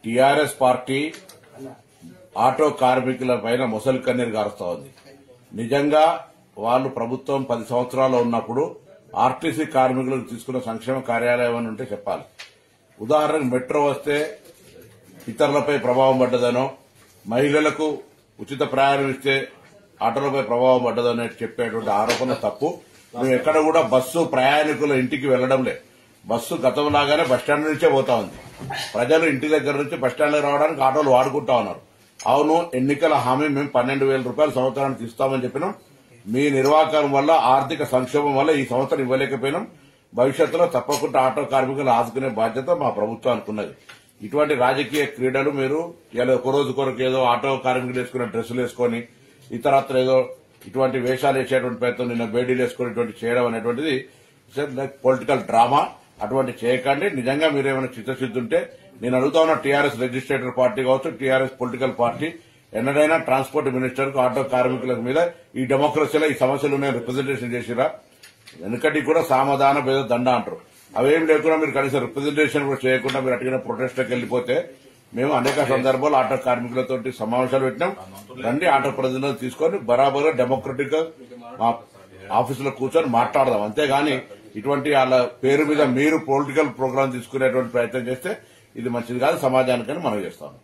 TRS party auto కార్మికుల పైన మొసలి కన్నీరు గారుస్తా ఉంది. నిజంగా వాళ్ళు ప్రభుత్వం 10 సంవత్సరాలు ఉన్నప్పుడు ఆర్టీసీ కార్మికులకు తీసుకున్న సంక్షేమ కార్యాలయం అని ఉంటే చెప్పాలి. ఉదాహరణకు మెట్రో వస్తే ఇతరులపై ప్రభావం పడ్డదనో, మహిళలకు ఉచిత ప్రయాణం ఇస్తే ఆటోలపై ప్రభావం పడ్డదనే చెప్పేటువంటి ఆరోపణ తప్పు. మేము ఎక్కడ కూడా బస్సు ప్రయాణికుల ఇంటికి వెళ్లడం లేదు. బస్సు గతంలాగానే బస్టాండ్ నుంచే పోతా ఉంది. ప్రజలు ఇంటి దగ్గర నుంచి బస్టాండ్కి రావడానికి ఆటోలు వాడుకుంటా ఉన్నారు. అవును, ఎన్నికల హామీ మేము 12,000 రూపాయలు సంవత్సరానికి ఇస్తామని చెప్పినాం. మీ నిర్వాహకం వల్ల, ఆర్థిక సంక్షోభం వల్ల ఈ సంవత్సరం ఇవ్వలేకపోయినాం. భవిష్యత్తులో తప్పకుండా ఆటో కార్మికులు ఆదుకునే బాధ్యత మా ప్రభుత్వానికి ఉన్నది. ఇటువంటి రాజకీయ క్రీడలు మీరు ఇలా ఒక రోజు కొరకు ఏదో ఆటో కార్మికులు వేసుకునే డ్రెస్సులు వేసుకుని ఇతరత్ర ఏదో ఇటువంటి వేషాలు వేసేటువంటి ప్రయత్నం, నిన్న బేడీలు వేసుకుని ఇటువంటి చేయడం అనేటువంటిది పొలిటికల్ డ్రామా. అటువంటి చేయకండి. నిజంగా మీరేమైనా చిత్తశుద్ధి ఉంటే నేను అడుగుతా ఉన్న టీఆర్ఎస్ లెజిస్లేటర్ పార్టీ కావచ్చు, టీఆర్ఎస్ పొలిటికల్ పార్టీ ఎన్నడైనా ట్రాన్స్పోర్ట్ మినిస్టర్ కు ఆటో కార్మికుల మీద ఈ డెమోక్రసీలో ఈ సమస్యలు రిప్రజెంటేషన్ చేసిరా? వెనుకటి కూడా సామధాన భేద దండ అంటారు. అవేం లేకుండా మీరు కనీసం రిప్రజెంటేషన్ కూడా చేయకుండా మీరు అటుగా ప్రొటెస్ట్కి వెళ్లిపోతే మేము అనేక సందర్భాలు ఆటో కార్మికులతో సమావేశాలు పెట్టినాం. రండి, ఆటో ప్రతినిధులు తీసుకొని బరాబర్ డెమోక్రటిక్ గా ఆఫీసులో కూర్చొని మాట్లాడదాం. అంతేగాని ఇటువంటి వాళ్ళ పేరు మీద మీరు పొలిటికల్ ప్రోగ్రాం తీసుకునేటువంటి ప్రయత్నం చేస్తే ఇది మంచిది కాదు, సమాజానికని మనం చేస్తాము.